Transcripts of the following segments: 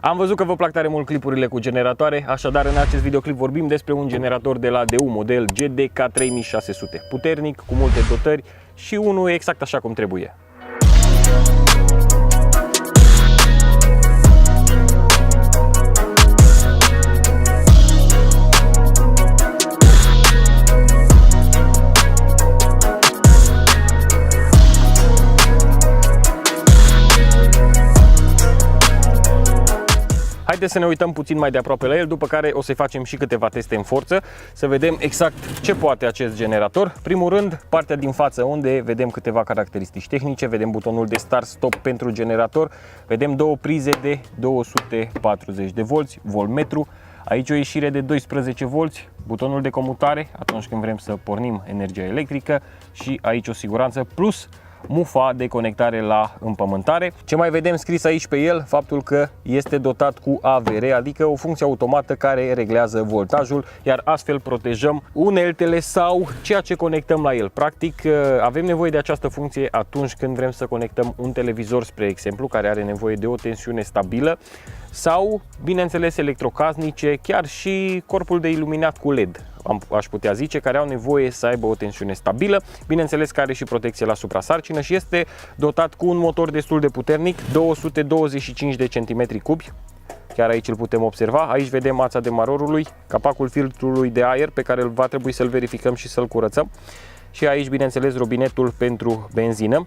Am văzut că vă plac tare mult clipurile cu generatoare, așadar în acest videoclip vorbim despre un generator de la DU, model GDK3600, puternic, cu multe dotări și unul exact așa cum trebuie. Haideți să ne uităm puțin mai de aproape la el, după care o să-i facem și câteva teste în forță, să vedem exact ce poate acest generator. Primul rând, partea din față, unde vedem câteva caracteristici tehnice, vedem butonul de start-stop pentru generator, vedem două prize de 240 de volți, voltmetru, aici o ieșire de 12 volți, butonul de comutare atunci când vrem să pornim energia electrică și aici o siguranță plus mufa de conectare la împământare. Ce mai vedem scris aici pe el? Faptul că este dotat cu AVR, adică o funcție automată care reglează voltajul, iar astfel protejăm uneltele sau ceea ce conectăm la el. Practic avem nevoie de această funcție atunci când vrem să conectăm un televizor, spre exemplu, care are nevoie de o tensiune stabilă, sau, bineînțeles, electrocasnice, chiar și corpul de iluminat cu LED, aș putea zice, care au nevoie să aibă o tensiune stabilă, bineînțeles că are și protecție la suprasarcină și este dotat cu un motor destul de puternic, 225 de centimetri cubi. Chiar aici îl putem observa, aici vedem ața demarorului, capacul filtrului de aer pe care va trebui să-l verificăm și să-l curățăm și aici, bineînțeles, robinetul pentru benzină.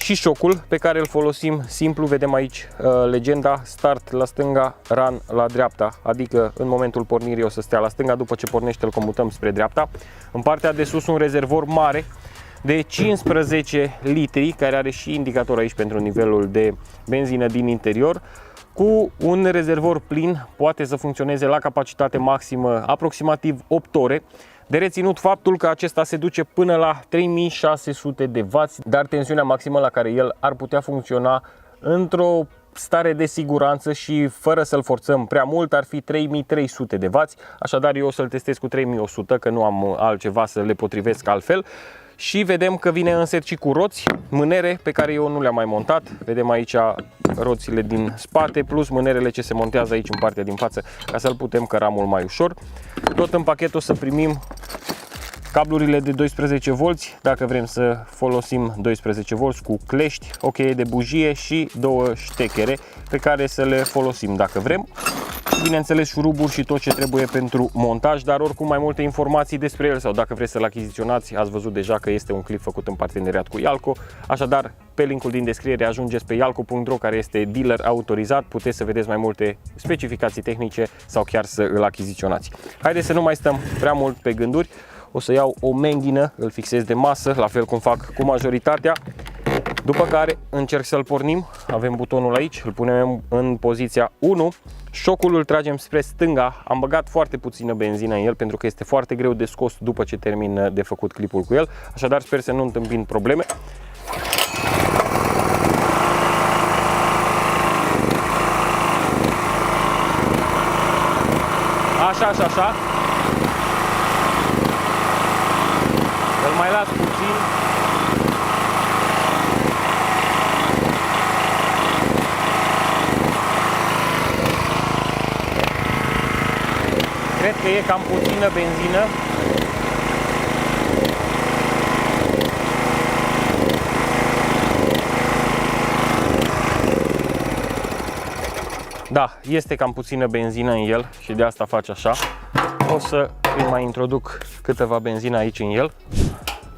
Și șocul pe care îl folosim simplu, vedem aici legenda start la stânga, run la dreapta, adică în momentul pornirii o să stea la stânga, după ce pornește îl comutăm spre dreapta. În partea de sus un rezervor mare de 15 litri, care are și indicator aici pentru nivelul de benzină din interior. Cu un rezervor plin poate să funcționeze la capacitate maximă aproximativ 8 ore. De reținut faptul că acesta se duce până la 3600 de W, dar tensiunea maximă la care el ar putea funcționa într-o stare de siguranță și fără să-l forțăm prea mult ar fi 3300 de W, așadar eu o să-l testez cu 3100, că nu am altceva să le potrivesc altfel. Și vedem că vine în set și cu roți, mânere pe care eu nu le-am mai montat. Vedem aici roțile din spate plus mânerele ce se montează aici în partea din față ca să-l putem căra mult mai ușor. Tot în pachet o să primim cablurile de 12 volți, dacă vrem să folosim 12 volți cu clești, o cheie de bujie și două ștechere pe care să le folosim dacă vrem. Bineînțeles, șuruburi și tot ce trebuie pentru montaj, dar oricum mai multe informații despre el sau dacă vreți să-l achiziționați, ați văzut deja că este un clip făcut în parteneriat cu Ialco, așadar pe linkul din descriere ajungeți pe ialco.ro, care este dealer autorizat, puteți să vedeți mai multe specificații tehnice sau chiar să îl achiziționați. Haideți să nu mai stăm prea mult pe gânduri, o să iau o menghină, îl fixez de masă, la fel cum fac cu majoritatea. După care încerc să-l pornim, avem butonul aici, îl punem în poziția 1, șocul îl tragem spre stânga, am băgat foarte puțină benzină în el pentru că este foarte greu de scos după ce termin de făcut clipul cu el, așadar sper să nu întâmpin probleme. Așa și așa. Îl mai las puțin. Cred că e cam puțină benzină. Da, este cam puțină benzină în el și de asta face așa. O să îi mai introduc câteva benzină aici în el.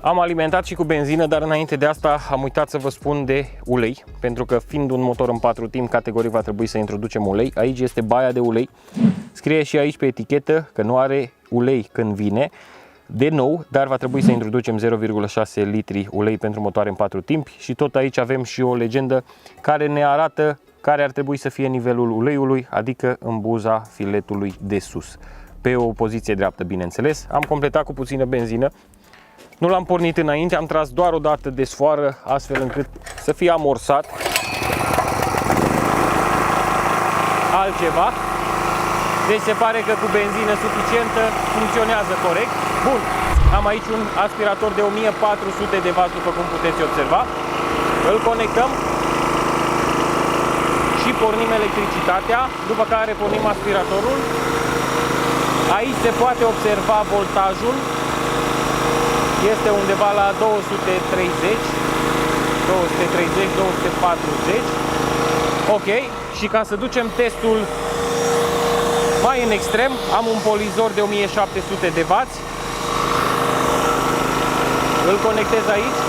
Am alimentat și cu benzină, dar înainte de asta am uitat să vă spun de ulei, pentru că fiind un motor în 4 timp, categoric va trebui să introducem ulei. Aici este baia de ulei. Scrie și aici pe etichetă că nu are ulei când vine de nou, dar va trebui să introducem 0,6 litri ulei pentru motoare în 4 timpi și tot aici avem și o legendă care ne arată care ar trebui să fie nivelul uleiului, adică în buza filetului de sus, pe o poziție dreaptă, bineînțeles. Am completat cu puțină benzină. Nu l-am pornit înainte, am tras doar o dată de sfoară, astfel încât să fie amorsat. Altceva. Deci se pare că cu benzină suficientă funcționează corect. Bun, am aici un aspirator de 1400 de W, după cum puteți observa. Îl conectăm și pornim electricitatea, după care pornim aspiratorul. Aici se poate observa voltajul. Este undeva la 230, 240. Ok, și ca să ducem testul mai în extrem, am un polizor de 1700 de W. Îl conectez aici.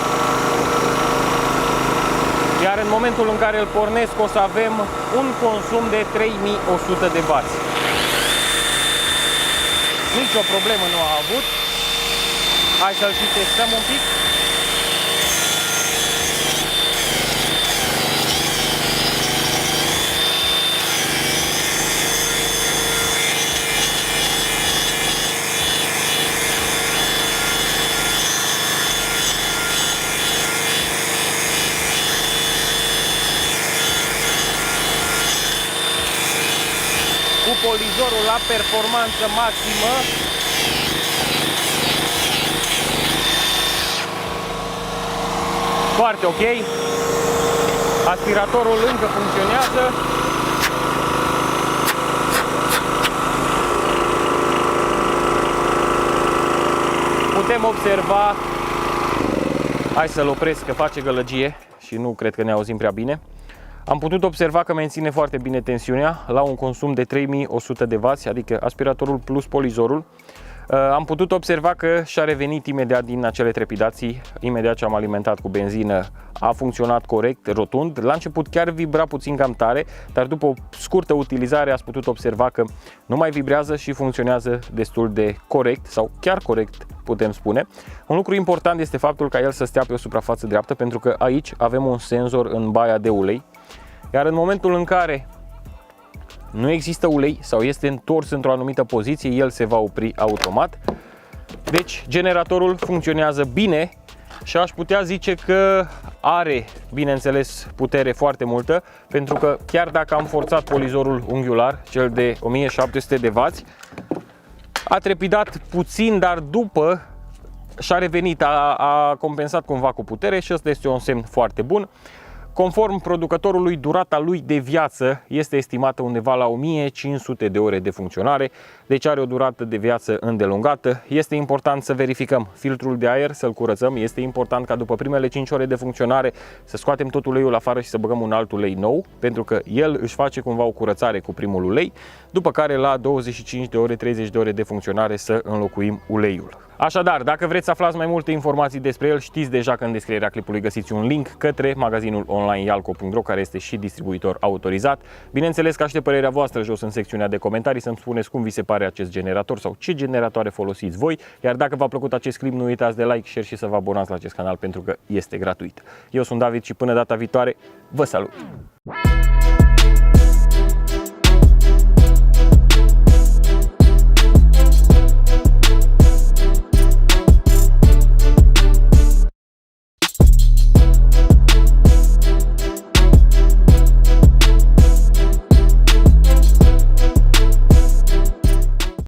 Iar în momentul în care îl pornesc o să avem un consum de 3100 de W. Nici o problemă nu a avut. Hai să-l și testăm un pic. Cu polizorul la performanță maximă. Foarte ok. Aspiratorul încă funcționează. Putem observa. Hai să-l opresc că face gălăgie și nu cred că ne auzim prea bine. Am putut observa că menține foarte bine tensiunea la un consum de 3100 de W, adică aspiratorul plus polizorul. Am putut observa că și-a revenit imediat din acele trepidații, imediat ce am alimentat cu benzină a funcționat corect, rotund. La început chiar vibra puțin cam tare, dar după o scurtă utilizare ați putut observa că nu mai vibrează și funcționează destul de corect sau chiar corect, putem spune. Un lucru important este faptul ca el să stea pe o suprafață dreaptă, pentru că aici avem un senzor în baia de ulei, iar în momentul în care nu există ulei sau este întors într-o anumită poziție, el se va opri automat. Deci generatorul funcționează bine și aș putea zice că are, bineînțeles, putere foarte multă, pentru că chiar dacă am forțat polizorul unghiular, cel de 1700 de W, a trepidat puțin, dar după și-a revenit, a compensat cumva cu putere și ăsta este un semn foarte bun. Conform producătorului, durata lui de viață este estimată undeva la 1500 de ore de funcționare, deci are o durată de viață îndelungată. Este important să verificăm filtrul de aer, să-l curățăm. Este important ca după primele 5 ore de funcționare să scoatem tot uleiul afară și să băgăm un alt ulei nou, pentru că el își face cumva o curățare cu primul ulei, după care la 25 de ore, 30 de ore de funcționare să înlocuim uleiul. Așadar, dacă vreți să aflați mai multe informații despre el, știți deja că în descrierea clipului găsiți un link către magazinul online ialco.ro, care este și distribuitor autorizat. Bineînțeles că aștept părerea voastră jos în secțiunea de comentarii, să-mi spuneți cum vi se pare acest generator sau ce generatoare folosiți voi. Iar dacă v-a plăcut acest clip, nu uitați de like, share și să vă abonați la acest canal, pentru că este gratuit. Eu sunt David și până data viitoare, vă salut!